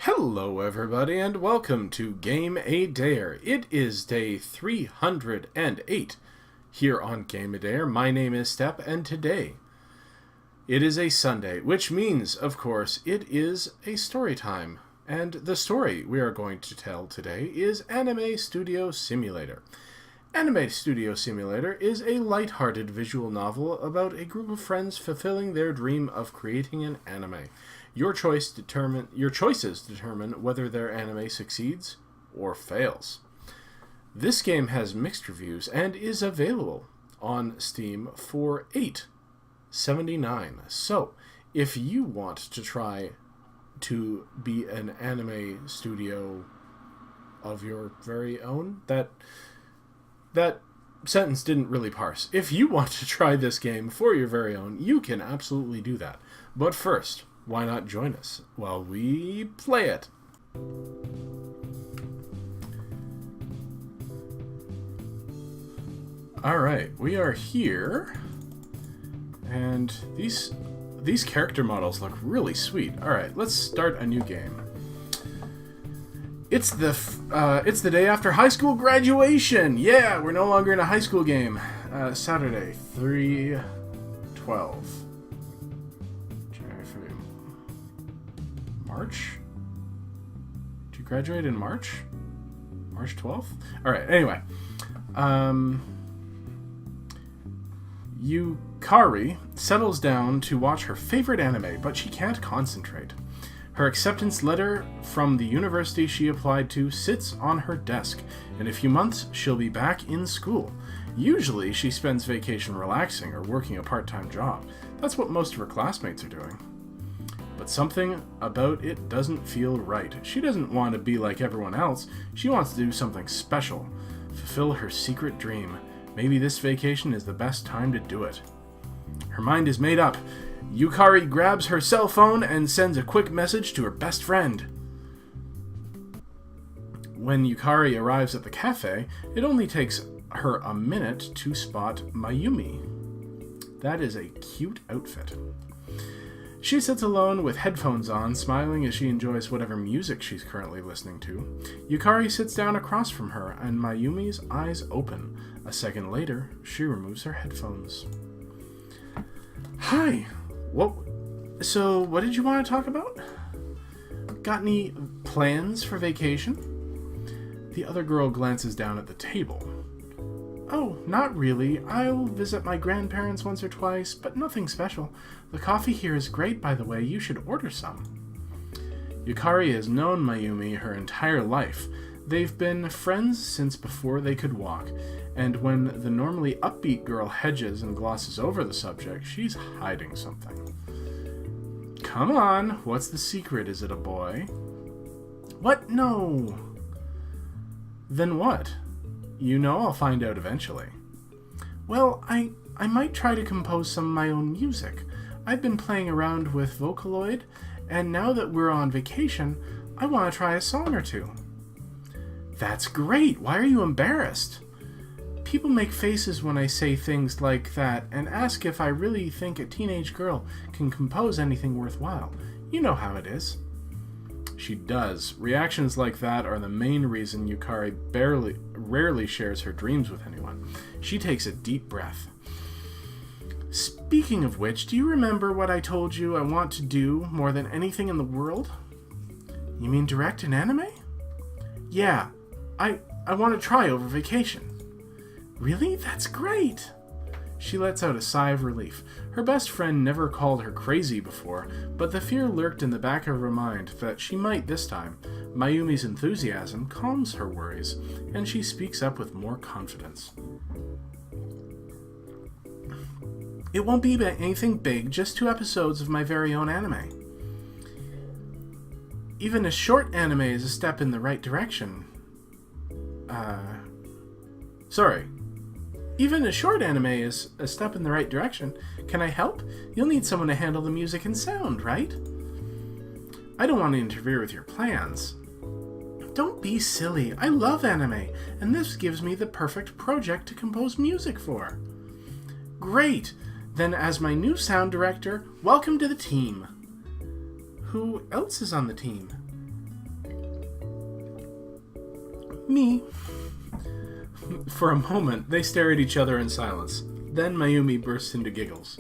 Hello everybody and welcome to Game A Dare. It is day 308 here on Game A Dare. My name is Step and today it is a Sunday, which means, of course, it is a story time. And the story we are going to tell today is Anime Studio Simulator. Anime Studio Simulator is a light-hearted visual novel about a group of friends fulfilling their dream of creating an anime. Your choices determine whether their anime succeeds or fails. This game has mixed reviews and is available on Steam for $8.79. So, if you want to try to be an anime studio of your very own, that sentence didn't really parse. If you want to try this game for your very own, you can absolutely do that. But first, why not join us while we play it? Alright, we are here, and these character models look really sweet. Alright, let's start a new game. It's the day after high school graduation! Yeah, we're no longer in a high school game. Saturday, 3/12. March? Did you graduate in March? March 12th? Alright, anyway. Yukari settles down to watch her favorite anime, but she can't concentrate. Her acceptance letter from the university she applied to sits on her desk. In a few months, she'll be back in school. Usually, she spends vacation relaxing or working a part-time job. That's what most of her classmates are doing. But something about it doesn't feel right. She doesn't want to be like everyone else. She wants to do something special. Fulfill her secret dream. Maybe this vacation is the best time to do it. Her mind is made up. Yukari grabs her cell phone and sends a quick message to her best friend. When Yukari arrives at the cafe, it only takes her a minute to spot Mayumi. That is a cute outfit. She sits alone with headphones on, smiling as she enjoys whatever music she's currently listening to. Yukari sits down across from her, and Mayumi's eyes open. A second later, she removes her headphones. Hi! What did you want to talk about? Got any plans for vacation? The other girl glances down at the table. Oh, not really. I'll visit my grandparents once or twice, but nothing special. The coffee here is great, by the way. You should order some. Yukari has known Mayumi her entire life. They've been friends since before they could walk, and when the normally upbeat girl hedges and glosses over the subject, she's hiding something. Come on, what's the secret? Is it a boy? What? No. Then what? You know I'll find out eventually. Well, I might try to compose some of my own music. I've been playing around with Vocaloid, and now that we're on vacation, I want to try a song or two. That's great! Why are you embarrassed? People make faces when I say things like that and ask if I really think a teenage girl can compose anything worthwhile. You know how it is. She does. Reactions like that are the main reason Yukari rarely shares her dreams with anyone. She takes a deep breath. Speaking of which, do you remember what I told you I want to do more than anything in the world? You mean direct an anime? Yeah, I want to try over vacation. Really? That's great! She lets out a sigh of relief. Her best friend never called her crazy before, but the fear lurked in the back of her mind that she might this time. Mayumi's enthusiasm calms her worries, and she speaks up with more confidence. It won't be anything big, just 2 episodes of my very own anime. Even a short anime is a step in the right direction. Even a short anime is a step in the right direction. Can I help? You'll need someone to handle the music and sound, right? I don't want to interfere with your plans. Don't be silly. I love anime, and this gives me the perfect project to compose music for. Great! Then as my new sound director, welcome to the team. Who else is on the team? Me. For a moment, they stare at each other in silence. Then Mayumi bursts into giggles.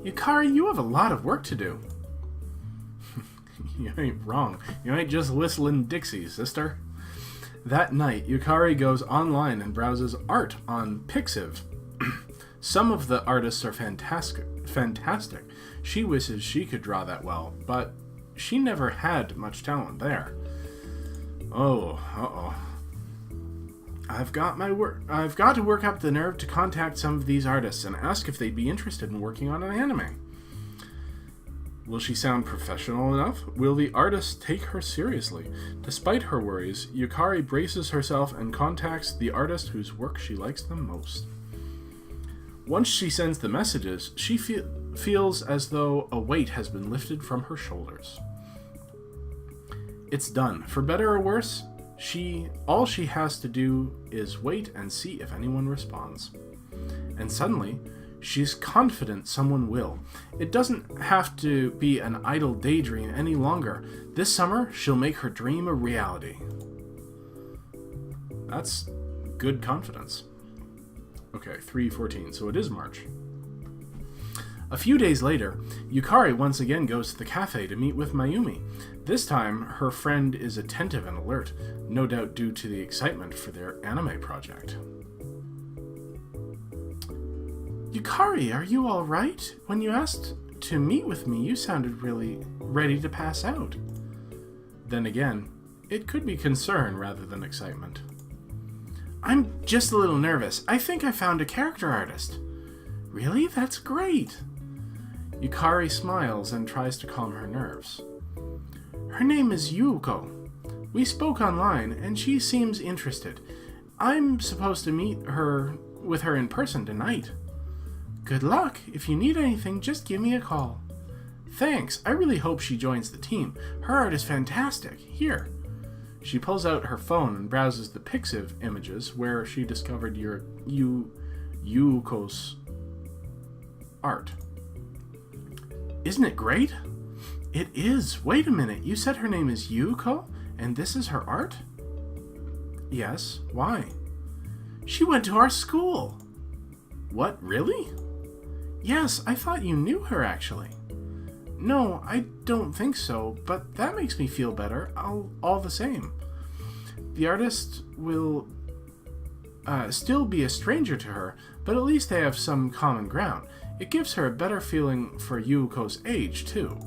Yukari, you have a lot of work to do. You ain't wrong. You ain't just whistling Dixie, sister. That night, Yukari goes online and browses art on Pixiv. Some of the artists are fantastic. She wishes she could draw that well, but she never had much talent there. Oh, uh-oh. I've got to work up the nerve to contact some of these artists and ask if they'd be interested in working on an anime. Will she sound professional enough? Will the artist take her seriously? Despite her worries, Yukari braces herself and contacts the artist whose work she likes the most. Once she sends the messages, she feels as though a weight has been lifted from her shoulders. It's done. For better or worse, all she has to do is wait and see if anyone responds. And suddenly, she's confident someone will. It doesn't have to be an idle daydream any longer. This summer, she'll make her dream a reality. That's good confidence. Okay, 3:14, so it is March. A few days later, Yukari once again goes to the cafe to meet with Mayumi. This time, her friend is attentive and alert, no doubt due to the excitement for their anime project. Yukari, are you all right? When you asked to meet with me, you sounded really ready to pass out. Then again, it could be concern rather than excitement. I'm just a little nervous. I think I found a character artist. Really? That's great. Yukari smiles and tries to calm her nerves. Her name is Yuko. We spoke online, and she seems interested. I'm supposed to meet with her in person tonight. Good luck. If you need anything, just give me a call. Thanks. I really hope she joins the team. Her art is fantastic. Here. She pulls out her phone and browses the Pixiv images where she discovered Yuko's art. Isn't it great? It is. Wait a minute. You said her name is Yuko, and this is her art? Yes. Why? She went to our school. What, really? Yes, I thought you knew her, actually. No, I don't think so, but that makes me feel better, all the same. The artist will still be a stranger to her, but at least they have some common ground. It gives her a better feeling for Yuko's age, too.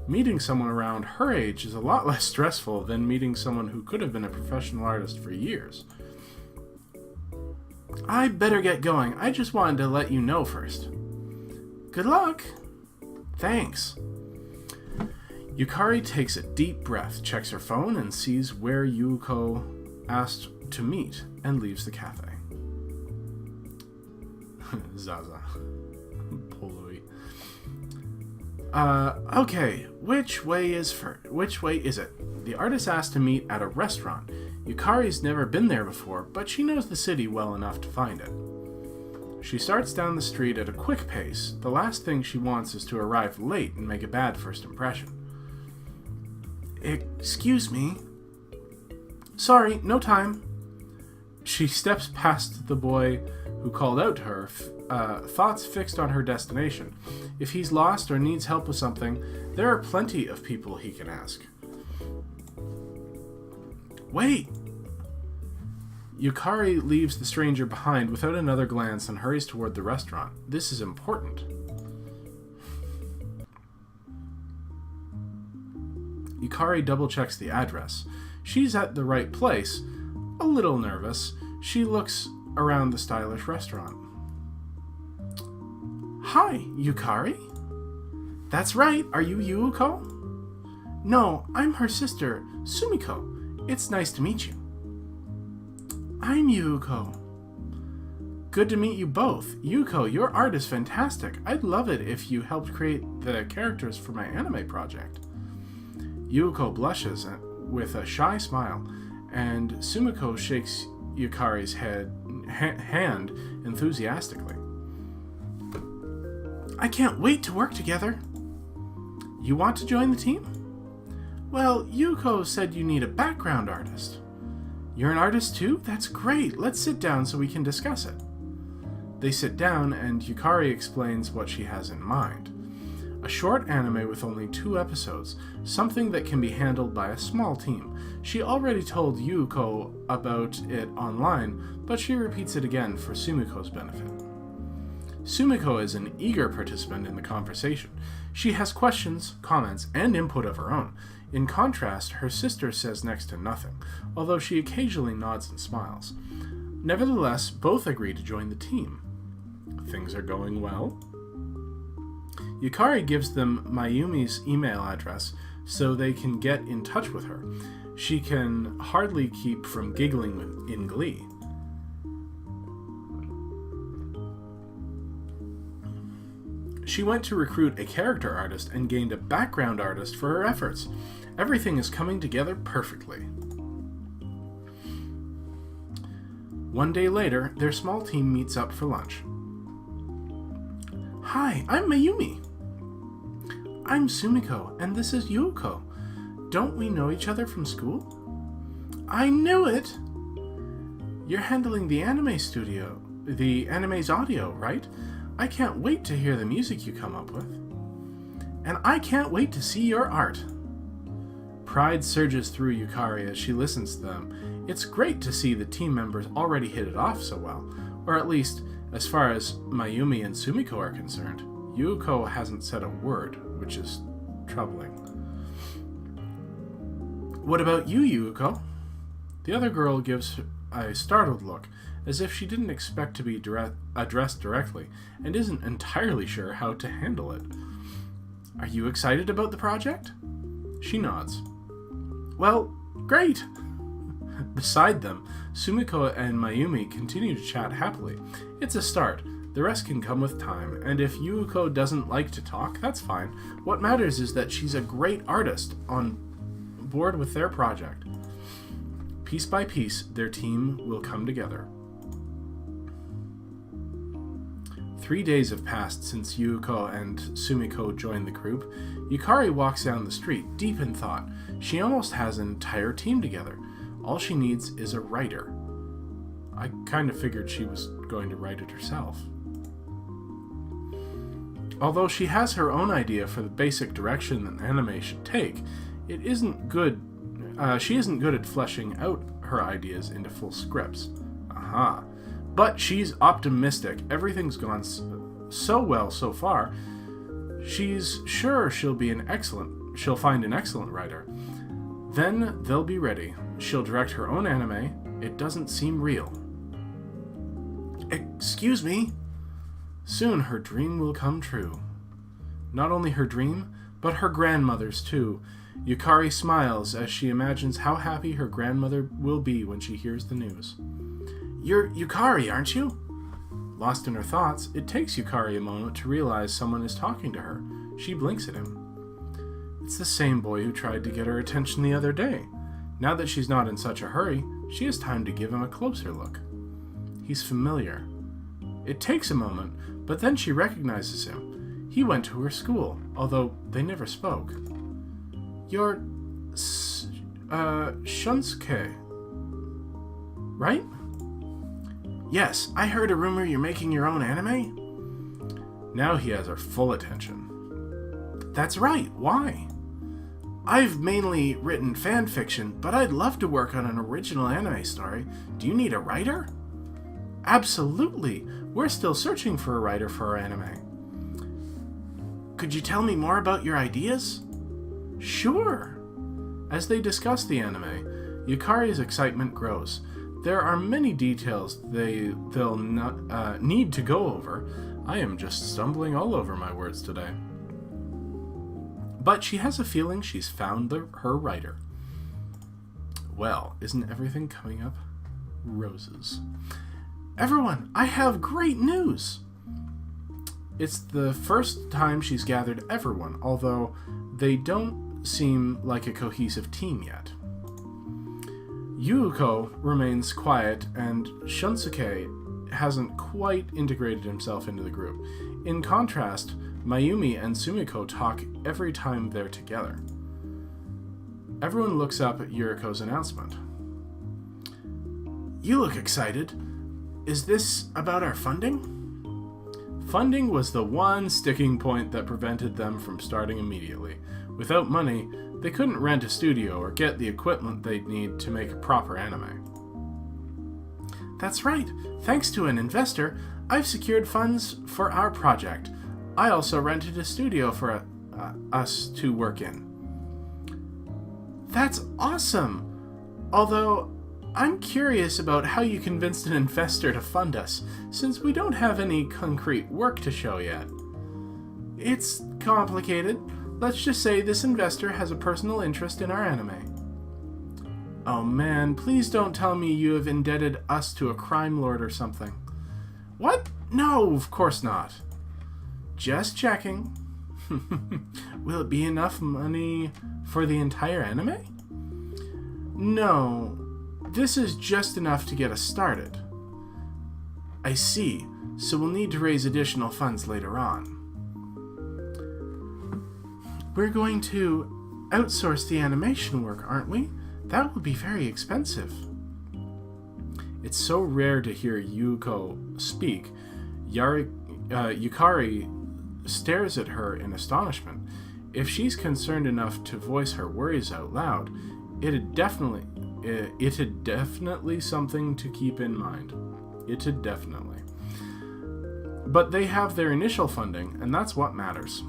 Meeting someone around her age is a lot less stressful than meeting someone who could have been a professional artist for years. I better get going. I just wanted to let you know first. Good luck. Thanks. Yukari takes a deep breath, checks her phone, and sees where Yuko asked to meet, and leaves the cafe. Zaza. Poloi. Okay, which way is it? The artist asked to meet at a restaurant. Yukari's never been there before, but she knows the city well enough to find it. She starts down the street at a quick pace. The last thing she wants is to arrive late and make a bad first impression. Excuse me. Sorry, no time. She steps past the boy who called out to her, thoughts fixed on her destination. If he's lost or needs help with something, there are plenty of people he can ask. Wait! Yukari leaves the stranger behind without another glance and hurries toward the restaurant. This is important. Yukari double-checks the address. She's at the right place. A little nervous, she looks around the stylish restaurant. Hi, Yukari? That's right, are you Yuko? No, I'm her sister, Sumiko. It's nice to meet you. I'm Yuko. Good to meet you both. Yuko, your art is fantastic. I'd love it if you helped create the characters for my anime project. Yuko blushes with a shy smile, and Sumiko shakes Yukari's hand enthusiastically. I can't wait to work together. You want to join the team? Well, Yuko said you need a background artist. You're an artist too? That's great. Let's sit down so we can discuss it. They sit down, and Yukari explains what she has in mind. A short anime with only 2 episodes, something that can be handled by a small team. She already told Yuko about it online, but she repeats it again for Sumiko's benefit. Sumiko is an eager participant in the conversation. She has questions, comments, and input of her own. In contrast, her sister says next to nothing, although she occasionally nods and smiles. Nevertheless, both agree to join the team. Things are going well. Yukari gives them Mayumi's email address so they can get in touch with her. She can hardly keep from giggling in glee. She went to recruit a character artist and gained a background artist for her efforts. Everything is coming together perfectly. One day later, their small team meets up for lunch. Hi, I'm Mayumi. I'm Sumiko, and this is Yuko. Don't we know each other from school? I knew it! You're handling the anime studio, the anime's audio, right? I can't wait to hear the music you come up with. And I can't wait to see your art. Pride surges through Yukari as she listens to them. It's great to see the team members already hit it off so well, or at least, as far as Mayumi and Sumiko are concerned. Yuko hasn't said a word, which is troubling. What about you, Yuko? The other girl gives a startled look, as if she didn't expect to be addressed directly, and isn't entirely sure how to handle it. Are you excited about the project? She nods. Well, great! Beside them, Sumiko and Mayumi continue to chat happily. It's a start. The rest can come with time, and if Yuko doesn't like to talk, that's fine. What matters is that she's a great artist on board with their project. Piece by piece, their team will come together. 3 days have passed since Yuko and Sumiko joined the group. Yukari walks down the street, deep in thought. She almost has an entire team together. All she needs is a writer. I kind of figured she was going to write it herself. Although she has her own idea for the basic direction an anime should take, she isn't good at fleshing out her ideas into full scripts. Aha. But she's optimistic. Everything's gone so well so far. She's sure she'll find an excellent writer. Then they'll be ready. She'll direct her own anime. It doesn't seem real. Excuse me? Soon her dream will come true. Not only her dream, but her grandmother's too. Yukari smiles as she imagines how happy her grandmother will be when she hears the news. You're Yukari, aren't you? Lost in her thoughts, it takes Yukari a moment to realize someone is talking to her. She blinks at him. It's the same boy who tried to get her attention the other day. Now that she's not in such a hurry, she has time to give him a closer look. He's familiar. It takes a moment, but then she recognizes him. He went to her school, although they never spoke. You're Shunsuke, right? Yes, I heard a rumor you're making your own anime. Now he has her full attention. That's right, why? I've mainly written fan fiction, but I'd love to work on an original anime story. Do you need a writer? Absolutely. We're still searching for a writer for our anime. Could you tell me more about your ideas? Sure. As they discuss the anime, Yukari's excitement grows. There are many details they'll not, need to go over. I am just stumbling all over my words today. But she has a feeling she's found her writer. Well, isn't everything coming up roses? Everyone, I have great news! It's the first time she's gathered everyone, although they don't seem like a cohesive team yet. Yuko remains quiet, and Shunsuke hasn't quite integrated himself into the group. In contrast, Mayumi and Sumiko talk every time they're together. Everyone looks up at Yuriko's announcement. You look excited. Is this about our funding? Funding was the one sticking point that prevented them from starting immediately. Without money, they couldn't rent a studio or get the equipment they'd need to make a proper anime. That's right. Thanks to an investor, I've secured funds for our project. I also rented a studio for us to work in. That's awesome! Although, I'm curious about how you convinced an investor to fund us, since we don't have any concrete work to show yet. It's complicated. Let's just say this investor has a personal interest in our anime. Oh man, please don't tell me you have indebted us to a crime lord or something. What? No, of course not. Just checking. Will it be enough money for the entire anime? No, this is just enough to get us started. I see, so we'll need to raise additional funds later on. We're going to outsource the animation work, aren't we? That would be very expensive. It's so rare to hear Yuko speak. Yukari stares at her in astonishment. If she's concerned enough to voice her worries out loud, it'd definitely something to keep in mind. It'd definitely. But they have their initial funding, and that's what matters.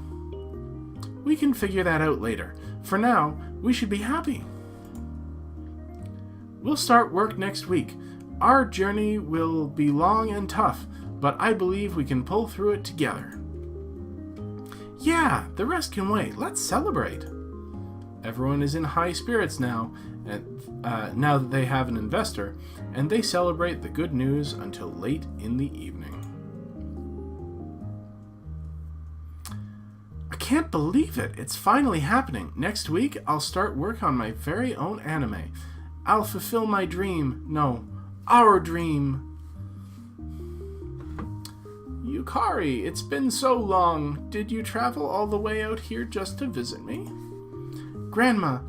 We can figure that out later. For now, we should be happy. We'll start work next week. Our journey will be long and tough, but I believe we can pull through it together. Yeah, the rest can wait. Let's celebrate. Everyone is in high spirits now, now that they have an investor, and they celebrate the good news until late in the evening. I can't believe it. It's finally happening. Next week, I'll start work on my very own anime. I'll fulfill my dream. No, our dream. Yukari, it's been so long. Did you travel all the way out here just to visit me? Grandma,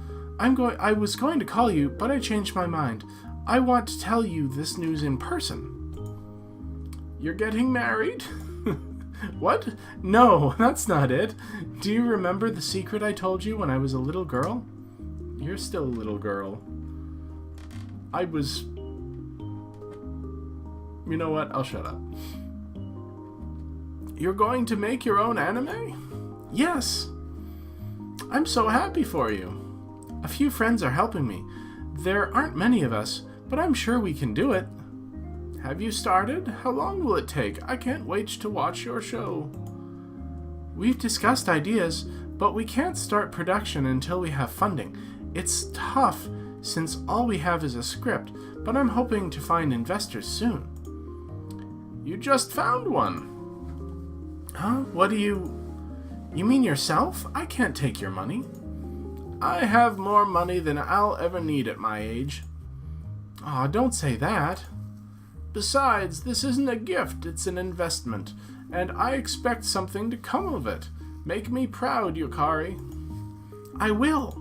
I was going to call you, but I changed my mind. I want to tell you this news in person. You're getting married? What? No, that's not it. Do you remember the secret I told you when I was a little girl? You're still a little girl. You know what? I'll shut up. You're going to make your own anime? Yes. I'm so happy for you. A few friends are helping me. There aren't many of us, but I'm sure we can do it. Have you started? How long will it take? I can't wait to watch your show. We've discussed ideas, but we can't start production until we have funding. It's tough since all we have is a script, but I'm hoping to find investors soon. You just found one. Huh? What do you... You mean yourself? I can't take your money. I have more money than I'll ever need at my age. Aw, don't say that. Besides, this isn't a gift, it's an investment, and I expect something to come of it. Make me proud, Yukari. I will.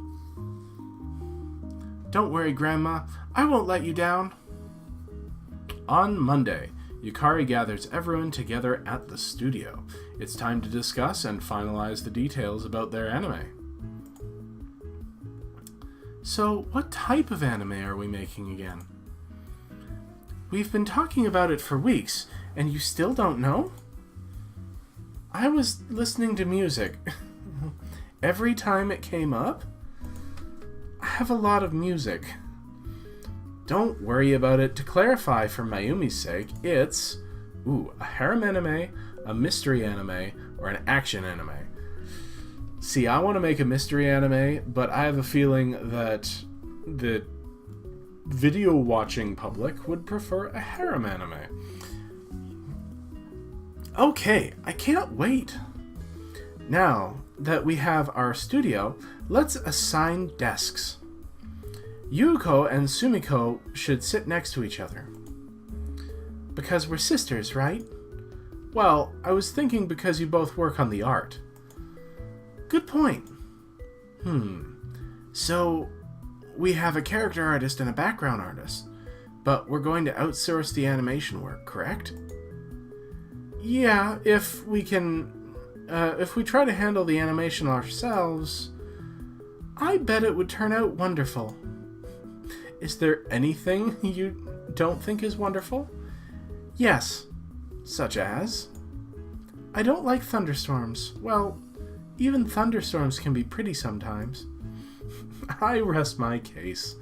Don't worry, Grandma. I won't let you down. On Monday, Yukari gathers everyone together at the studio. It's time to discuss and finalize the details about their anime. So, what type of anime are we making again? We've been talking about it for weeks, and you still don't know? I was listening to music. Every time it came up, I have a lot of music. Don't worry about it. To clarify for Mayumi's sake, it's a harem anime, a mystery anime, or an action anime. See, I want to make a mystery anime, but I have a feeling that the video watching public would prefer a harem anime. Okay, I can't wait. Now that we have our studio, let's assign desks. Yuko and Sumiko should sit next to each other. Because we're sisters, right? Well, I was thinking because you both work on the art. Good point. So, we have a character artist and a background artist. But we're going to outsource the animation work, correct? Yeah, if we try to handle the animation ourselves, I bet it would turn out wonderful. Is there anything you don't think is wonderful? Yes, such as? I don't like thunderstorms. Well, even thunderstorms can be pretty sometimes. I rest my case.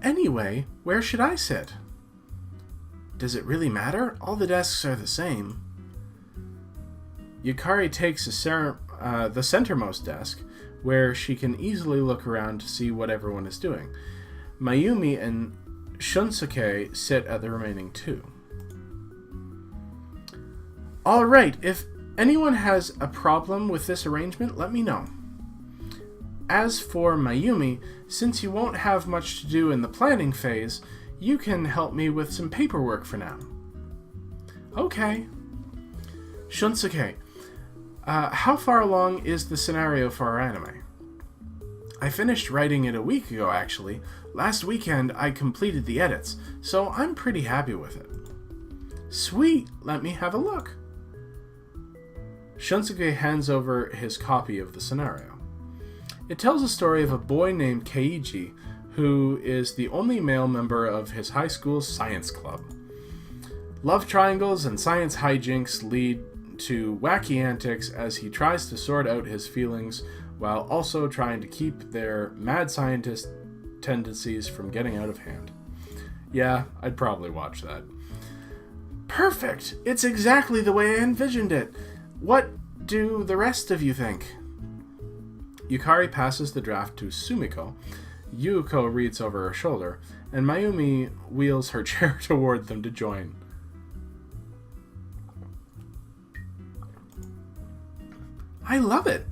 Anyway, where should I sit? Does it really matter? All the desks are the same. Yukari takes the centermost desk, where she can easily look around to see what everyone is doing. Mayumi and Shunsuke sit at the remaining two. Alright, if anyone has a problem with this arrangement, let me know. As for Mayumi, since you won't have much to do in the planning phase, you can help me with some paperwork for now. Okay. Shunsuke, how far along is the scenario for our anime? I finished writing it a week ago, actually. Last weekend, I completed the edits, so I'm pretty happy with it. Sweet, let me have a look. Shunsuke hands over his copy of the scenario. It tells a story of a boy named Keiji, who is the only male member of his high school's science club. Love triangles and science hijinks lead to wacky antics as he tries to sort out his feelings while also trying to keep their mad scientist tendencies from getting out of hand. Yeah, I'd probably watch that. Perfect! It's exactly the way I envisioned it. What do the rest of you think? Yukari passes the draft to Sumiko. Yuuko reads over her shoulder, and Mayumi wheels her chair toward them to join. I love it.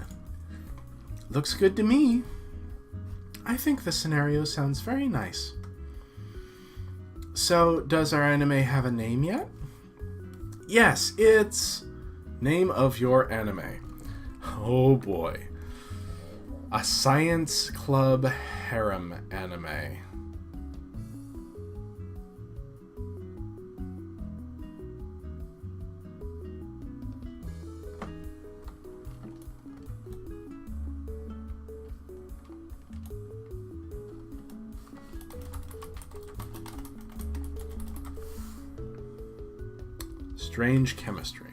Looks good to me. I think the scenario sounds very nice. So, does our anime have a name yet? Yes, it's name of your anime. Oh boy. A science club harem anime. Strange chemistry.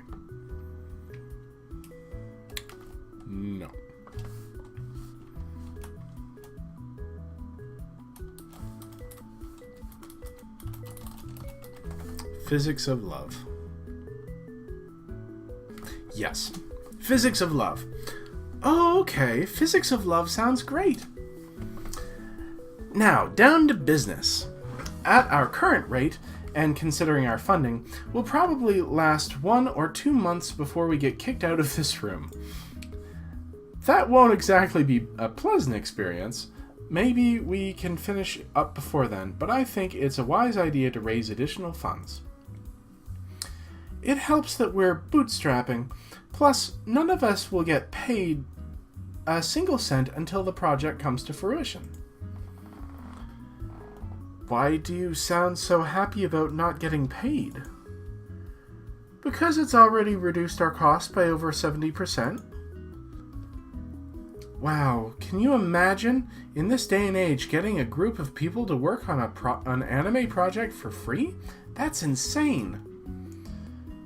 No. Physics of love. Yes. Physics of love. Oh, okay. Physics of love sounds great. Now, down to business. At our current rate, and considering our funding, will probably last 1 or 2 months before we get kicked out of this room. That won't exactly be a pleasant experience. Maybe we can finish up before then, but I think it's a wise idea to raise additional funds. It helps that we're bootstrapping, plus none of us will get paid a single cent until the project comes to fruition. Why do you sound so happy about not getting paid? Because it's already reduced our cost by over 70%. Wow, can you imagine, in this day and age, getting a group of people to work on an anime project for free? That's insane.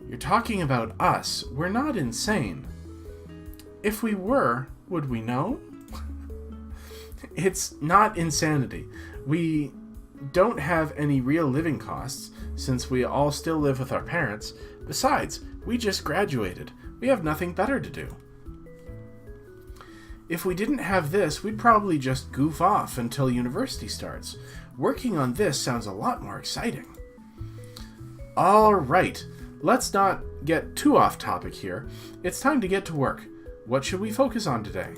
You're talking about us. We're not insane. If we were, would we know? It's not insanity. We don't have any real living costs, since we all still live with our parents. Besides, we just graduated. We have nothing better to do. If we didn't have this, we'd probably just goof off until university starts. Working on this sounds a lot more exciting. Alright, let's not get too off topic here. It's time to get to work. What should we focus on today?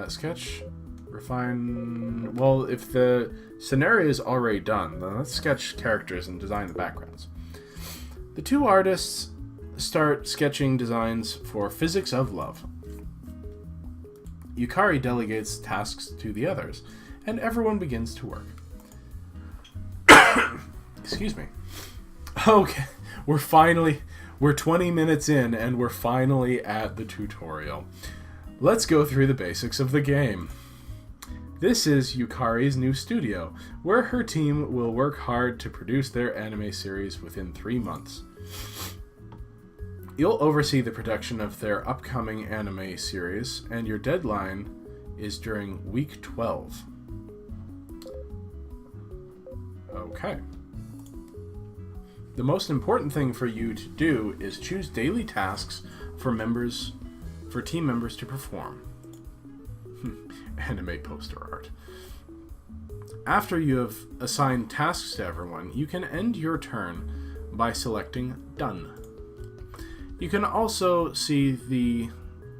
Sketch, refine... Well, if the scenario is already done, then let's sketch characters and design the backgrounds. The two artists start sketching designs for Physics of Love. Yukari delegates tasks to the others, and everyone begins to work. Excuse me. Okay, we're 20 minutes in, and we're finally at the tutorial. Let's go through the basics of the game. This is Yukari's new studio, where her team will work hard to produce their anime series within 3 months. You'll oversee the production of their upcoming anime series, and your deadline is during week 12. Okay. The most important thing for you to do is choose daily tasks for team members to perform. Anime poster art. After you have assigned tasks to everyone, you can end your turn by selecting Done. You can also see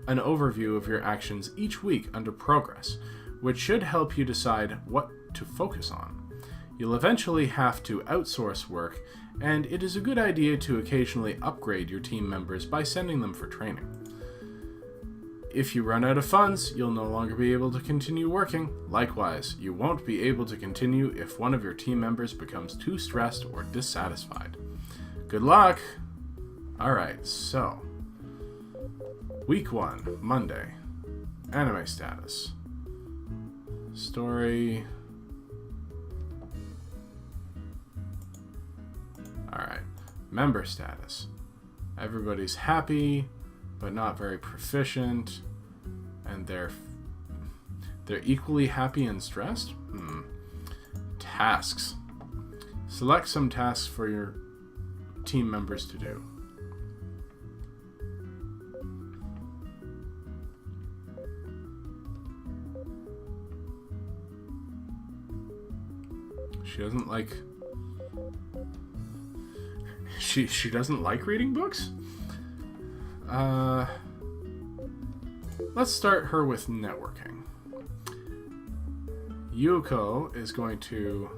an overview of your actions each week under Progress, which should help you decide what to focus on. You'll eventually have to outsource work, and it is a good idea to occasionally upgrade your team members by sending them for training. If you run out of funds, you'll no longer be able to continue working. Likewise, you won't be able to continue if one of your team members becomes too stressed or dissatisfied. Good luck! Alright, so week 1, Monday. Anime status. Story. Alright. Member status. Everybody's happy, but not very proficient, and they're equally happy and stressed? Tasks. Select some tasks for your team members to do. She doesn't like... She doesn't like reading books? Let's start her with networking. Yuko is going to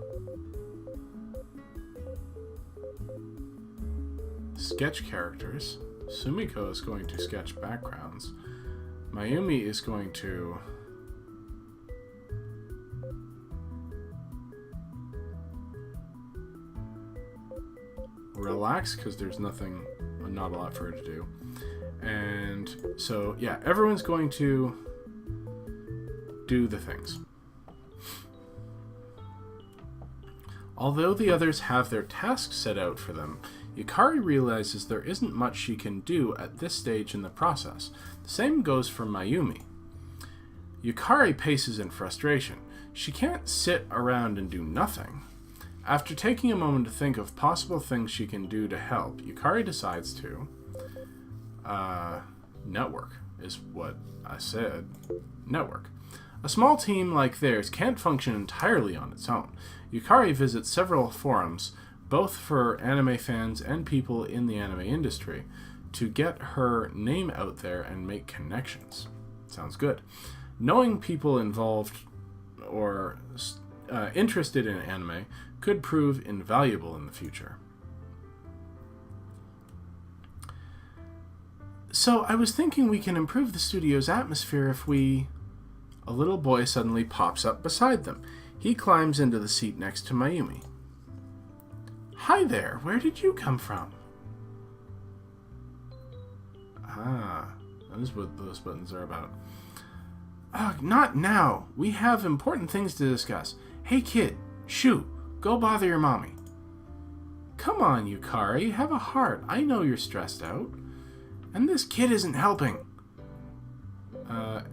sketch characters. Sumiko is going to sketch backgrounds. Mayumi is going to relax, because there's not a lot for her to do. And so, yeah, everyone's going to do the things. Although the others have their tasks set out for them, Yukari realizes there isn't much she can do at this stage in the process. The same goes for Mayumi. Yukari paces in frustration. She can't sit around and do nothing. After taking a moment to think of possible things she can do to help, Yukari decides to network is what I said. Network. A small team like theirs can't function entirely on its own. Yukari visits several forums, both for anime fans and people in the anime industry, to get her name out there and make connections. Sounds good. Knowing people involved or interested in anime could prove invaluable in the future. So I was thinking we can improve the studio's atmosphere if we... A little boy suddenly pops up beside them. He climbs into the seat next to Mayumi. Hi there, where did you come from? Ah, that is what those buttons are about. Not now. We have important things to discuss. Hey kid, shoo, go bother your mommy. Come on, Yukari, have a heart. I know you're stressed out. And this kid isn't helping.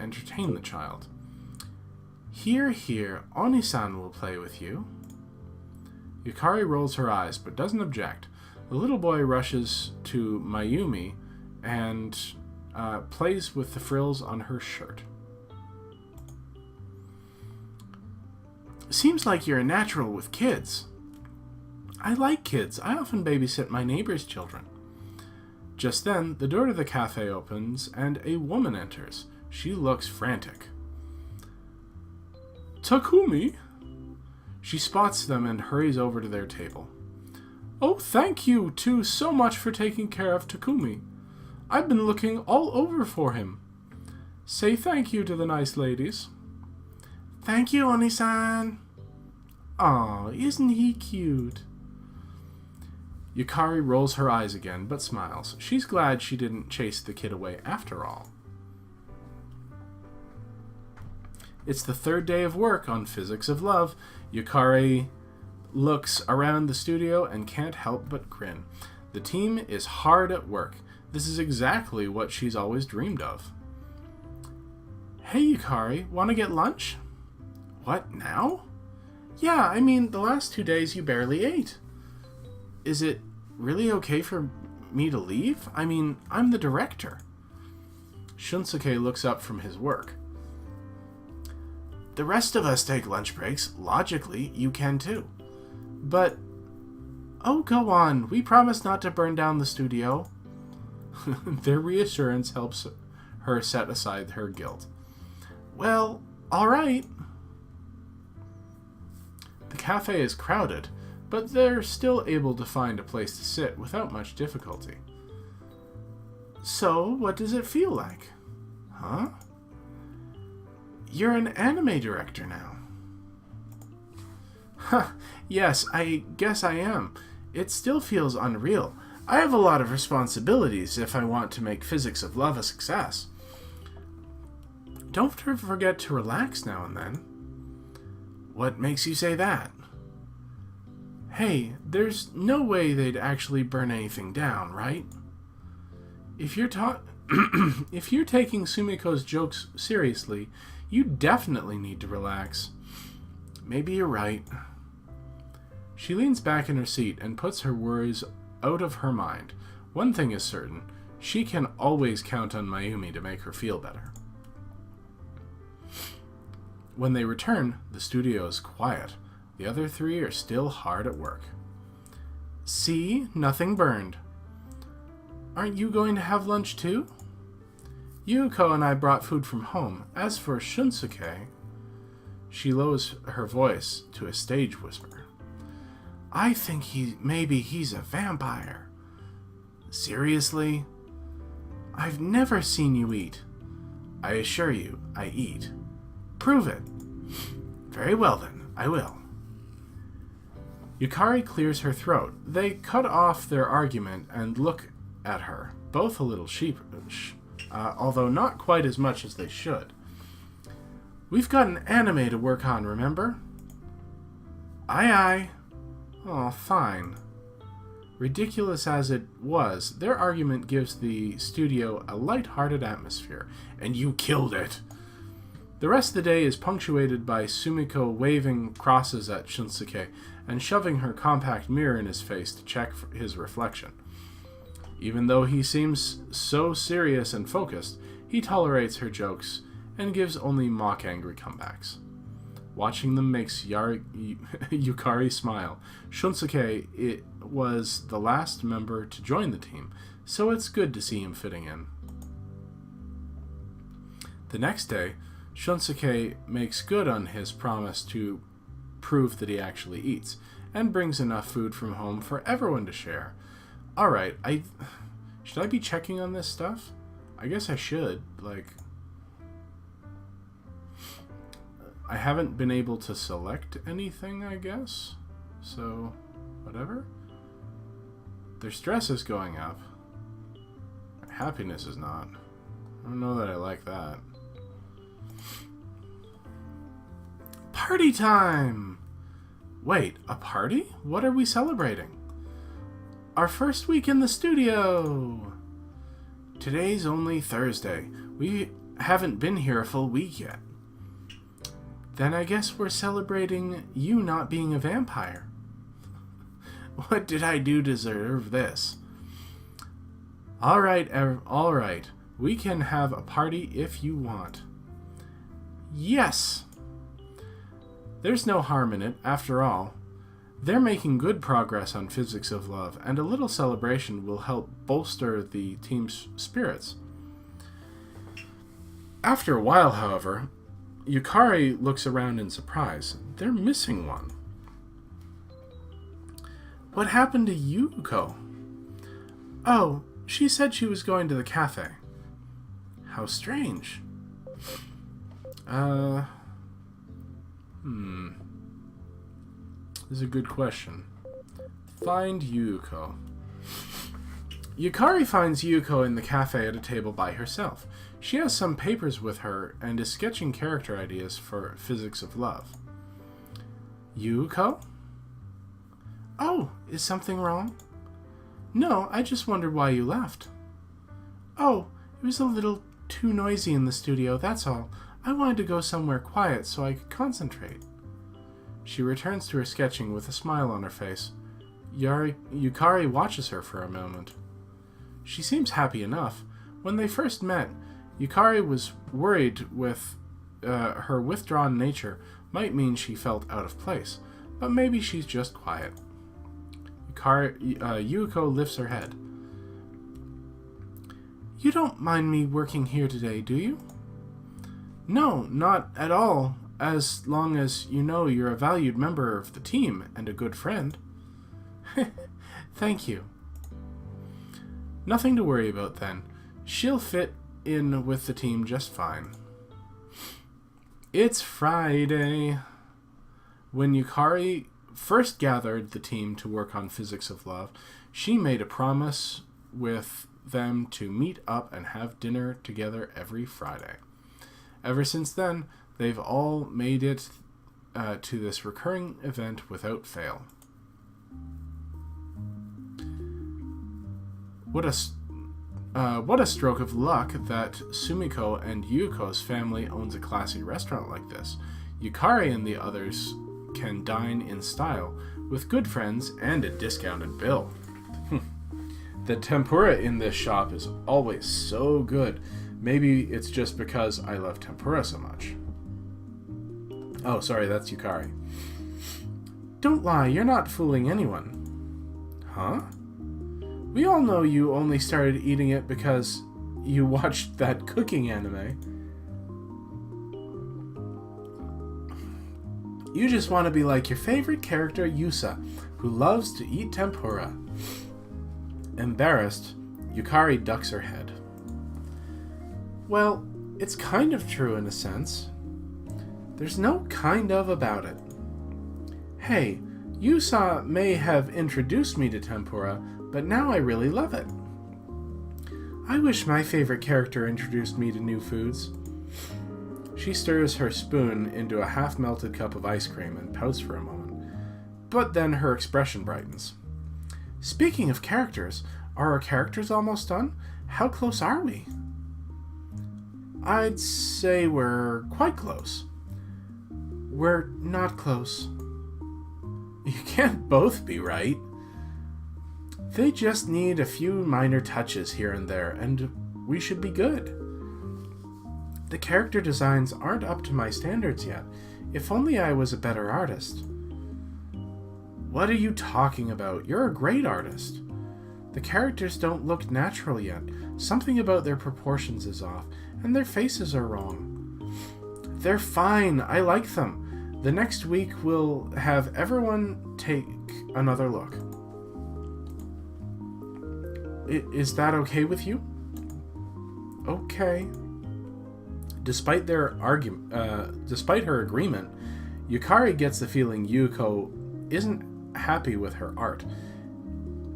Entertain the child. Here, Oni-san will play with you. Yukari rolls her eyes, but doesn't object. The little boy rushes to Mayumi and plays with the frills on her shirt. Seems like you're a natural with kids. I like kids. I often babysit my neighbor's children. Just then, the door to the cafe opens, and a woman enters. She looks frantic. Takumi? She spots them and hurries over to their table. Oh, thank you two so much for taking care of Takumi. I've been looking all over for him. Say thank you to the nice ladies. Thank you, Oni-san. Aw, isn't he cute? Yukari rolls her eyes again, but smiles. She's glad she didn't chase the kid away after all. It's the third day of work on Physics of Love. Yukari looks around the studio and can't help but grin. The team is hard at work. This is exactly what she's always dreamed of. Hey, Yukari, want to get lunch? What, now? Yeah, I mean, the last 2 days you barely ate. Is it really okay for me to leave? I mean, I'm the director. Shunsuke looks up from his work. The rest of us take lunch breaks. Logically, you can too. But... Oh, go on. We promise not to burn down the studio. Their reassurance helps her set aside her guilt. Well, alright. The cafe is crowded, but they're still able to find a place to sit without much difficulty. So, what does it feel like? Huh? You're an anime director now. Huh, yes, I guess I am. It still feels unreal. I have a lot of responsibilities if I want to make Physics of Love a success. Don't forget to relax now and then. What makes you say that? Hey, there's no way they'd actually burn anything down, right? If you're if you're taking Sumiko's jokes seriously, you definitely need to relax. Maybe you're right. She leans back in her seat and puts her worries out of her mind. One thing is certain, she can always count on Mayumi to make her feel better. When they return, the studio is quiet. The other three are still hard at work. See? Nothing burned. Aren't you going to have lunch too? Yuko and I brought food from home. As for Shunsuke... She lowers her voice to a stage whisper. I think maybe he's a vampire. Seriously? I've never seen you eat. I assure you, I eat. Prove it. Very well then, I will. Yukari clears her throat. They cut off their argument and look at her, both a little sheepish, although not quite as much as they should. We've got an anime to work on, remember? Aye aye. Oh, fine. Ridiculous as it was, their argument gives the studio a light-hearted atmosphere, and you killed it. The rest of the day is punctuated by Sumiko waving crosses at Shunsuke and shoving her compact mirror in his face to check for his reflection. Even though he seems so serious and focused, he tolerates her jokes and gives only mock-angry comebacks. Watching them makes Yukari smile. Shunsuke was the last member to join the team, so it's good to see him fitting in. The next day, Shunsuke makes good on his promise to prove that he actually eats, and brings enough food from home for everyone to share. Alright, should I be checking on this stuff? I guess I should, I haven't been able to select anything, I guess. So, whatever. Their stress is going up. Their happiness is not. I don't know that I like that. Party time! Wait, a party? What are we celebrating? Our first week in the studio! Today's only Thursday. We haven't been here a full week yet. Then I guess we're celebrating you not being a vampire. What did I do to deserve this? Alright. We can have a party if you want. Yes! There's no harm in it, after all. They're making good progress on Physics of Love, and a little celebration will help bolster the team's spirits. After a while, however, Yukari looks around in surprise. They're missing one. What happened to Yuko? Oh, she said she was going to the cafe. How strange. This is a good question. Find Yuko. Yukari finds Yuko in the cafe at a table by herself. She has some papers with her and is sketching character ideas for Physics of Love. Yuko? Oh, is something wrong? No, I just wondered why you left. Oh, it was a little too noisy in the studio, that's all. I wanted to go somewhere quiet so I could concentrate. She returns to her sketching with a smile on her face. Yukari watches her for a moment. She seems happy enough. When they first met, Yukari was worried with her withdrawn nature might mean she felt out of place, but maybe she's just quiet. Yuko lifts her head. You don't mind me working here today, do you? No, not at all, as long as you know you're a valued member of the team and a good friend. Thank you. Nothing to worry about then. She'll fit in with the team just fine. It's Friday. When Yukari first gathered the team to work on Physics of Love, she made a promise with them to meet up and have dinner together every Friday. Ever since then, they've all made it to this recurring event without fail. What a stroke of luck that Sumiko and Yuko's family owns a classy restaurant like this. Yukari and the others can dine in style with good friends and a discounted bill. The tempura in this shop is always so good. Maybe it's just because I love tempura so much. Oh, sorry, that's Yukari. Don't lie, you're not fooling anyone. Huh? We all know you only started eating it because you watched that cooking anime. You just want to be like your favorite character, Yusa, who loves to eat tempura. Embarrassed, Yukari ducks her head. Well, it's kind of true in a sense. There's no kind of about it. Hey, Yusa may have introduced me to tempura, but now I really love it. I wish my favorite character introduced me to new foods. She stirs her spoon into a half-melted cup of ice cream and pouts for a moment. But then her expression brightens. Speaking of characters, are our characters almost done? How close are we? I'd say we're quite close. We're not close. You can't both be right. They just need a few minor touches here and there, and we should be good. The character designs aren't up to my standards yet. If only I was a better artist. What are you talking about? You're a great artist. The characters don't look natural yet. Something about their proportions is off, and their faces are wrong. They're fine. I like them. The next week we'll have everyone take another look. Is that okay with you? Okay. Despite her agreement, Yukari gets the feeling Yuko isn't happy with her art.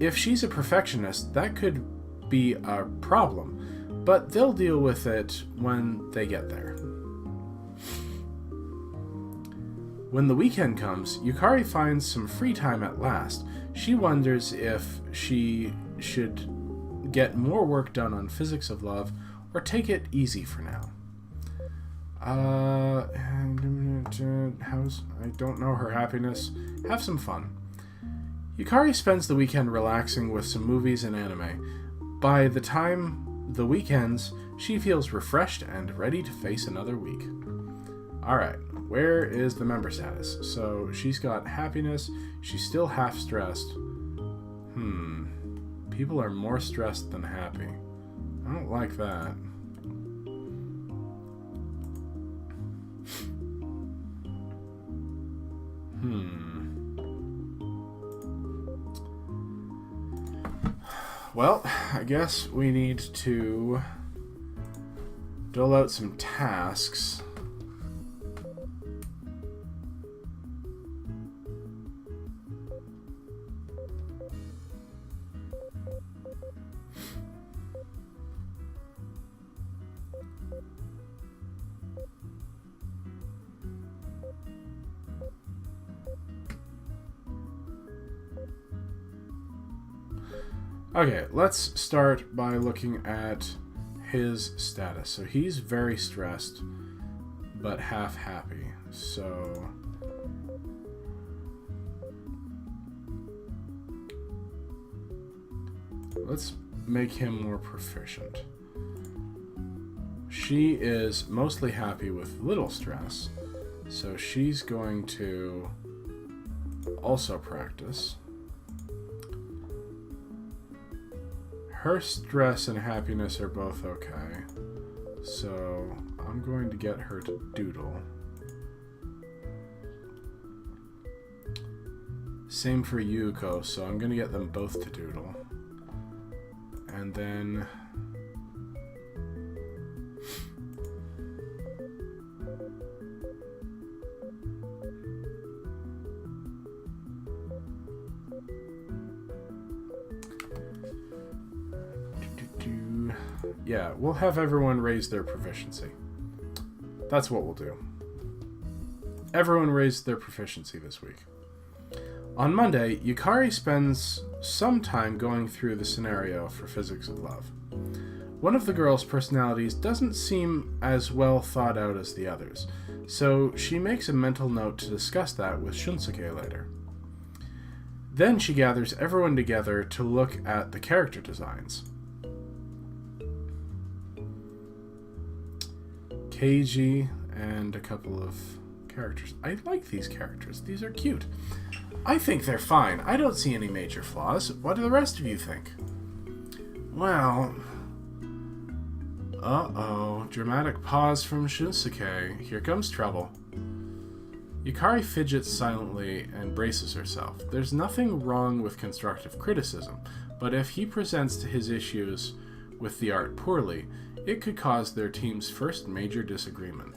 If she's a perfectionist, that could be a problem, but they'll deal with it when they get there. When the weekend comes, Yukari finds some free time at last. She wonders if she should get more work done on Physics of Love or take it easy for now. I don't know her happiness. Have some fun. Yukari spends the weekend relaxing with some movies and anime. By the time the weekends, she feels refreshed and ready to face another week. Alright, where is the member status? So she's got happiness, she's still half stressed. People are more stressed than happy. I don't like that. Well, I guess we need to dole out some tasks. Okay, let's start by looking at his status. So he's very stressed, but half happy. So let's make him more proficient. She is mostly happy with little stress, so she's going to also practice. Her stress and happiness are both okay, so I'm going to get her to doodle. Same for Yuko, so I'm going to get them both to doodle. And then yeah, we'll have everyone raise their proficiency. That's what we'll do. Everyone raised their proficiency this week. On Monday, Yukari spends some time going through the scenario for Physics of Love. One of the girls' personalities doesn't seem as well thought out as the others, so she makes a mental note to discuss that with Shunsuke later. Then she gathers everyone together to look at the character designs. Keiji and a couple of characters. I like these characters. These are cute. I think they're fine. I don't see any major flaws. What do the rest of you think? Well... Uh-oh. Dramatic pause from Shunsuke. Here comes trouble. Yukari fidgets silently and braces herself. There's nothing wrong with constructive criticism, but if he presents his issues with the art poorly, it could cause their team's first major disagreement.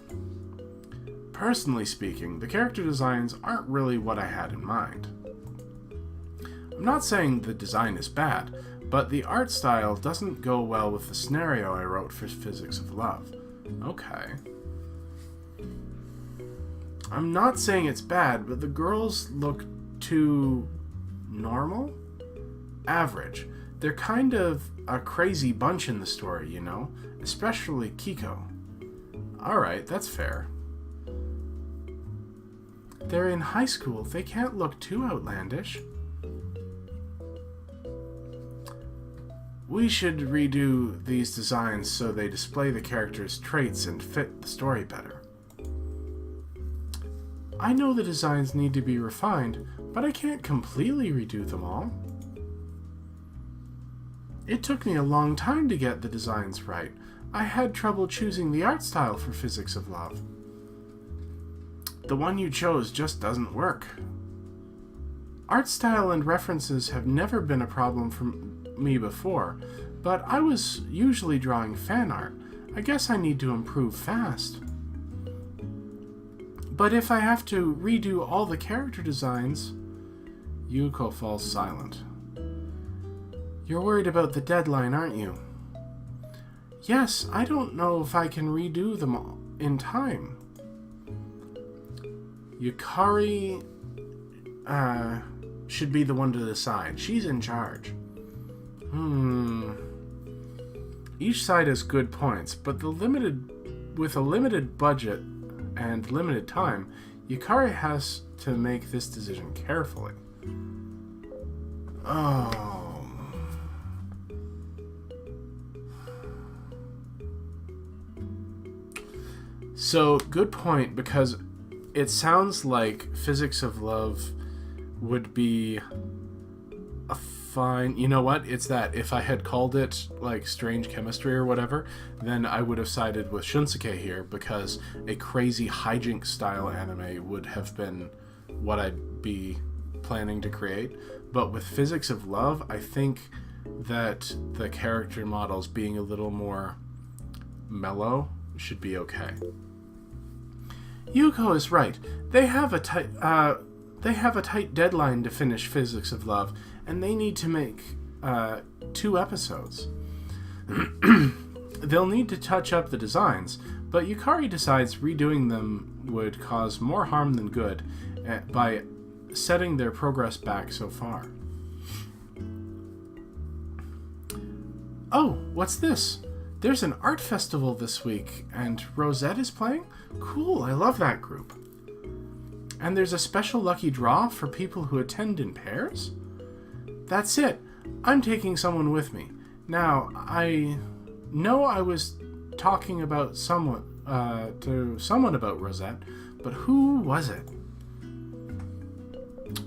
Personally speaking, the character designs aren't really what I had in mind. I'm not saying the design is bad, but the art style doesn't go well with the scenario I wrote for Physics of Love. Okay. I'm not saying it's bad, but the girls look too... normal? Average. They're kind of a crazy bunch in the story, you know? Especially Kiko. Alright, that's fair. They're in high school. They can't look too outlandish. We should redo these designs so they display the characters' traits and fit the story better. I know the designs need to be refined, but I can't completely redo them all. It took me a long time to get the designs right. I had trouble choosing the art style for Physics of Love. The one you chose just doesn't work. Art style and references have never been a problem for me before, but I was usually drawing fan art. I guess I need to improve fast. But if I have to redo all the character designs... Yuko falls silent. You're worried about the deadline, aren't you? Yes, I don't know if I can redo them all in time. Yukari should be the one to decide. She's in charge. Each side has good points, but with a limited budget and limited time, Yukari has to make this decision carefully. Oh. So, good point, because it sounds like Physics of Love would be a fine... You know what? It's that. If I had called it, like, Strange Chemistry or whatever, then I would have sided with Shunsuke here, because a crazy hijinks-style anime would have been what I'd be planning to create. But with Physics of Love, I think that the character models being a little more mellow should be okay. Yuko is right. They have a tight deadline to finish Physics of Love, and they need to make 2 episodes. They'll need to touch up the designs, but Yukari decides redoing them would cause more harm than good by setting their progress back so far. Oh, what's this? There's an art festival this week, and Rosette is playing? Cool, I love that group. And there's a special lucky draw for people who attend in pairs? That's it. I'm taking someone with me. Now, I know I was talking about to someone about Rosette, but who was it?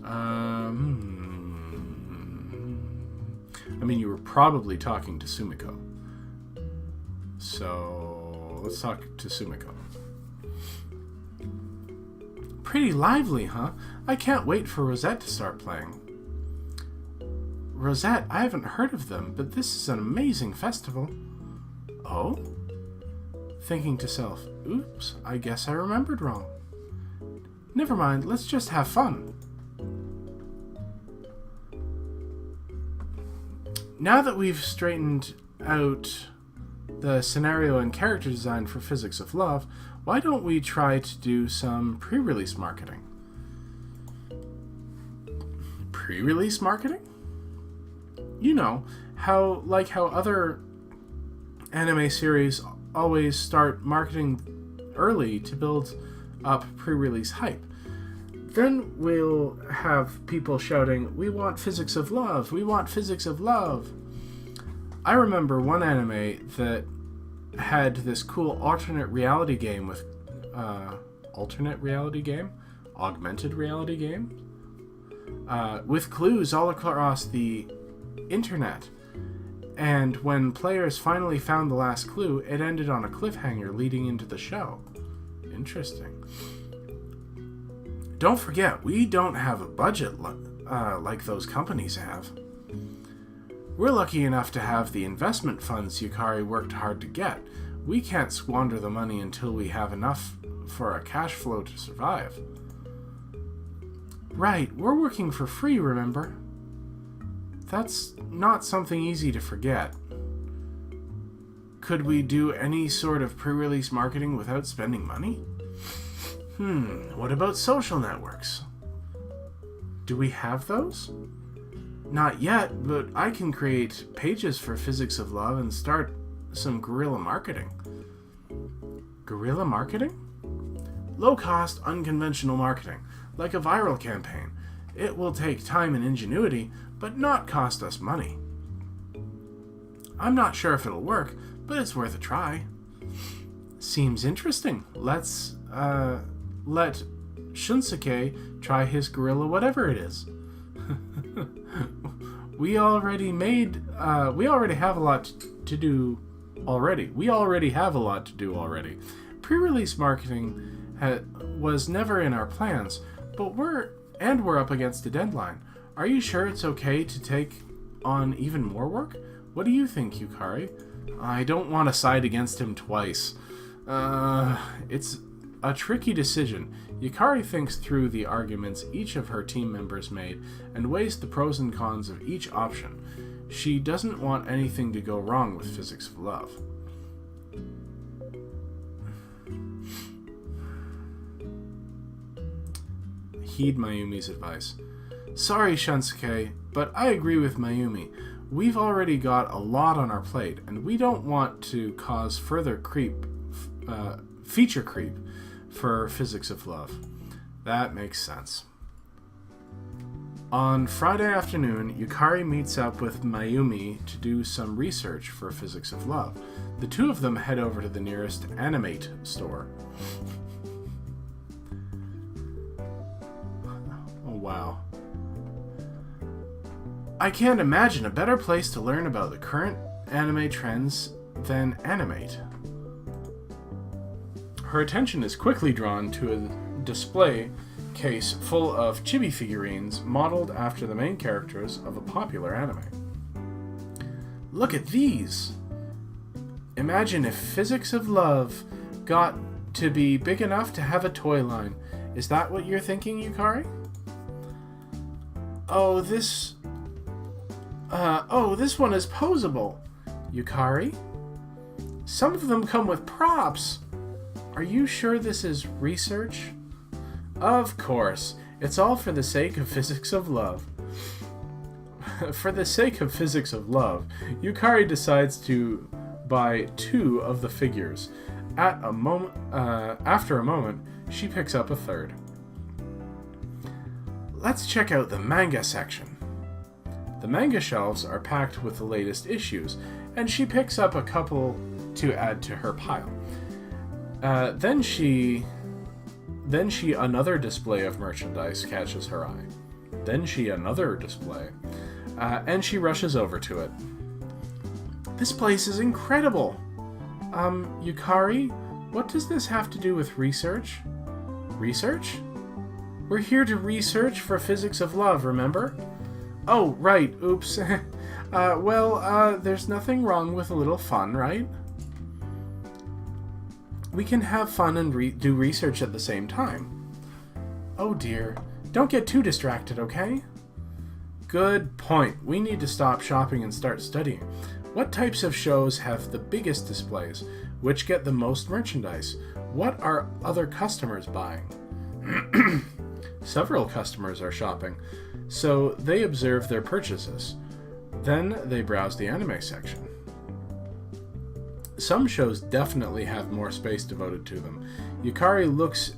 I mean, you were probably talking to Sumiko. So, let's talk to Sumiko. Pretty lively, huh? I can't wait for Rosette to start playing. Rosette, I haven't heard of them, but this is an amazing festival. Oh? Thinking to self, oops, I guess I remembered wrong. Never mind, let's just have fun. Now that we've straightened out the scenario and character design for Physics of Love, why don't we try to do some pre-release marketing? Pre-release marketing? You know, how other anime series always start marketing early to build up pre-release hype. Then we'll have people shouting, "We want Physics of Love! We want Physics of Love!" I remember one anime that had this cool alternate reality game with augmented reality game with clues all across the internet. And when players finally found the last clue, it ended on a cliffhanger leading into the show. Interesting. Don't forget, we don't have a budget like those companies have. We're lucky enough to have the investment funds Yukari worked hard to get. We can't squander the money until we have enough for a cash flow to survive. Right, we're working for free, remember? That's not something easy to forget. Could we do any sort of pre-release marketing without spending money? What about social networks? Do we have those? Not yet, but I can create pages for Physics of Love and start some guerrilla marketing. Guerrilla marketing? Low-cost, unconventional marketing, like a viral campaign. It will take time and ingenuity, but not cost us money. I'm not sure if it'll work, but it's worth a try. Seems interesting. Let's let Shunsuke try his guerrilla whatever it is. We already have a lot to do already. Pre-release marketing was never in our plans, but we're up against a deadline. Are you sure it's okay to take on even more work? What do you think, Yukari? I don't want to side against him twice. It's a tricky decision. Yukari thinks through the arguments each of her team members made and weighs the pros and cons of each option. She doesn't want anything to go wrong with Physics of Love. Heed Mayumi's advice. Sorry, Shunsuke, but I agree with Mayumi. We've already got a lot on our plate, and we don't want to cause further feature creep for Physics of Love. That makes sense. On Friday afternoon, Yukari meets up with Mayumi to do some research for Physics of Love. The two of them head over to the nearest Animate store. Oh, wow. I can't imagine a better place to learn about the current anime trends than Animate. Her attention is quickly drawn to a display case full of chibi figurines modeled after the main characters of a popular anime. Look at these! Imagine if Physics of Love got to be big enough to have a toy line. Is that what you're thinking, Yukari? Oh, this one is posable. Yukari? Some of them come with props. Are you sure this is research? Of course. It's all for the sake of physics of love. For the sake of physics of love, Yukari decides to buy 2 of the figures. After a moment, she picks up a third. Let's check out the manga section. The manga shelves are packed with the latest issues, and she picks up a couple to add to her pile. Then another display of merchandise catches her eye. Then she another display, and she rushes over to it. This place is incredible! Yukari, what does this have to do with research? Research? We're here to research for physics of love, remember? Oh, right, oops. There's nothing wrong with a little fun, right? We can have fun and do research at the same time. Oh dear, don't get too distracted, okay? Good point. We need to stop shopping and start studying. What types of shows have the biggest displays? Which get the most merchandise? What are other customers buying? Several customers are shopping, so they observe their purchases. Then they browse the anime section. Some shows definitely have more space devoted to them. Yukari looks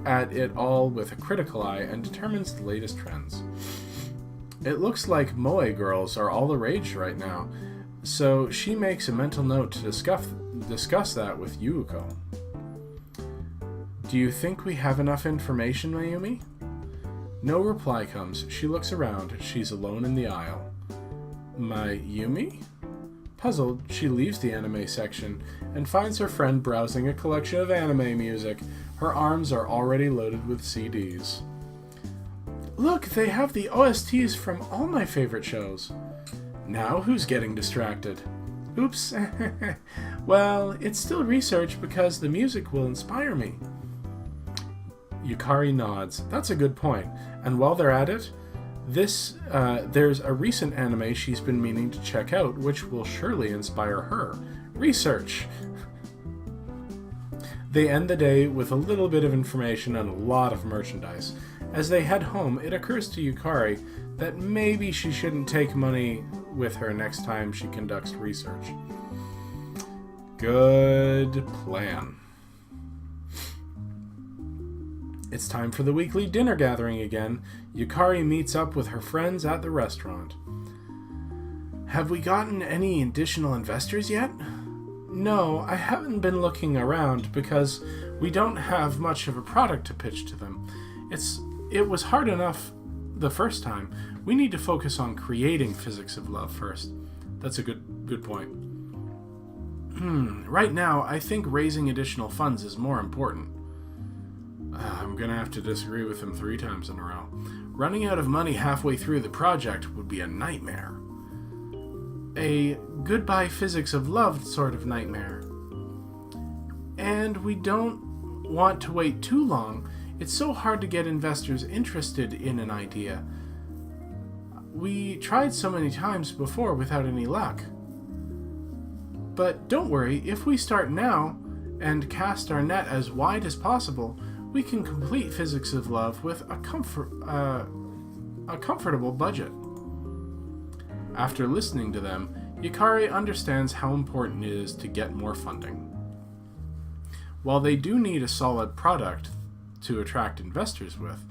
at it all with a critical eye and determines the latest trends. It looks like moe girls are all the rage right now, so she makes a mental note to discuss that with Yuuko. Do you think we have enough information, Mayumi? No reply comes. She looks around. She's alone in the aisle. Mayumi? Puzzled, she leaves the anime section and finds her friend browsing a collection of anime music. Her arms are already loaded with CDs. Look, they have the OSTs from all my favorite shows. Now who's getting distracted? Oops. Well, it's still research because the music will inspire me. Yukari nods. That's a good point. And while they're at it, there's a recent anime she's been meaning to check out, which will surely inspire her. Research! They end the day with a little bit of information and a lot of merchandise. As they head home, it occurs to Yukari that maybe she shouldn't take money with her next time she conducts research. Good plan. It's time for the weekly dinner gathering again. Yukari meets up with her friends at the restaurant. Have we gotten any additional investors yet? No, I haven't been looking around because we don't have much of a product to pitch to them. It was hard enough the first time. We need to focus on creating physics of love first. That's a good point. Right now, I think raising additional funds is more important. I'm gonna have to disagree with him 3 times in a row. Running out of money halfway through the project would be a nightmare. A goodbye physics of love sort of nightmare. And we don't want to wait too long. It's so hard to get investors interested in an idea. We tried so many times before without any luck. But don't worry, if we start now and cast our net as wide as possible, we can complete Physics of Love with a comfortable budget. After listening to them, Yukari understands how important it is to get more funding. While they do need a solid product to attract investors with,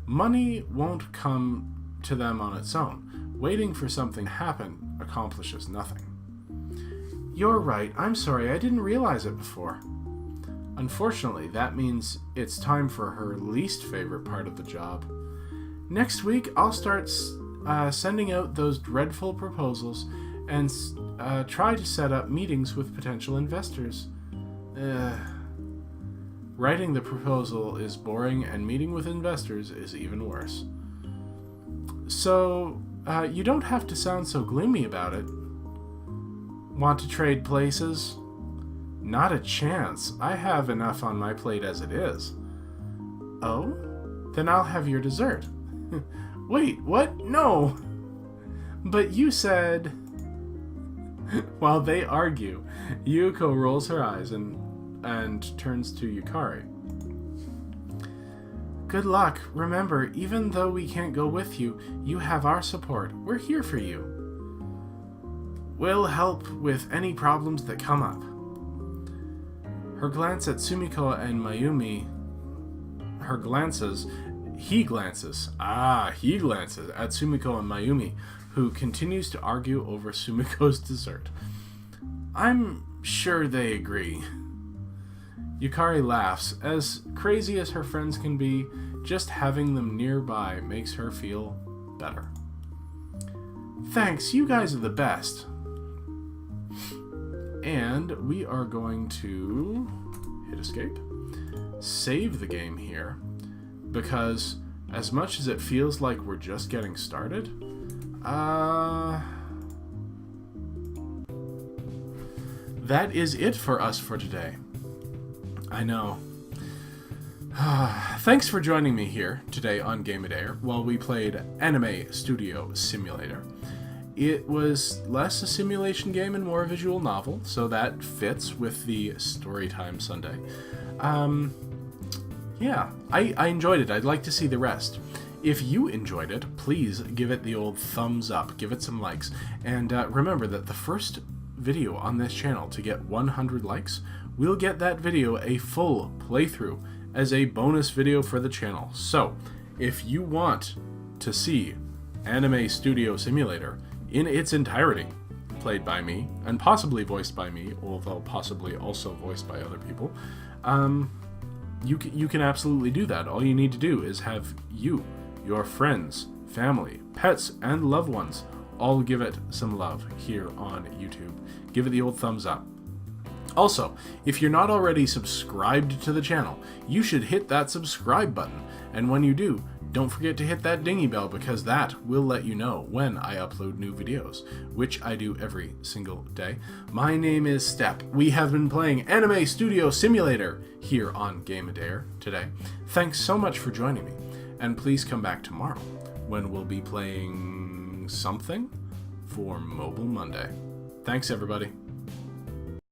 money won't come to them on its own. Waiting for something to happen accomplishes nothing. You're right, I'm sorry, I didn't realize it before. Unfortunately, that means it's time for her least favorite part of the job. Next week, I'll start sending out those dreadful proposals and try to set up meetings with potential investors. Writing the proposal is boring, and meeting with investors is even worse. So, you don't have to sound so gloomy about it. Want to trade places? Not a chance. I have enough on my plate as it is. Oh? Then I'll have your dessert. Wait, what? No! But you said... While they argue, Yuko rolls her eyes and and turns to Yukari. Good luck. Remember, even though we can't go with you, you have our support. We're here for you. We'll help with any problems that come up. Her glance at Sumiko and Mayumi... He glances at Sumiko and Mayumi, who continues to argue over Sumiko's dessert. I'm sure they agree. Yukari laughs. As crazy as her friends can be, just having them nearby makes her feel better. Thanks, you guys are the best. And we are going to hit escape. Save the game here, because as much as it feels like we're just getting started, that is it for us for today. I know. Thanks for joining me here today on Game a Day while we played Anime Studio Simulator. It was less a simulation game and more a visual novel, so that fits with the Storytime Sunday. Yeah, I enjoyed it. I'd like to see the rest. If you enjoyed it, please give it the old thumbs up, give it some likes, and remember that the first video on this channel to get 100 likes, we'll get that video a full playthrough as a bonus video for the channel. So, if you want to see Anime Studio Simulator in its entirety, played by me, and possibly voiced by me, although possibly also voiced by other people, you can absolutely do that. All you need to do is have you, your friends, family, pets, and loved ones all give it some love here on YouTube. Give it the old thumbs up. Also, if you're not already subscribed to the channel, you should hit that subscribe button. And when you do, don't forget to hit that dingy bell, because that will let you know when I upload new videos, which I do every single day. My name is Step. We have been playing Anime Studio Simulator here on Game a Day today. Thanks so much for joining me, and please come back tomorrow when we'll be playing something for Mobile Monday. Thanks, everybody.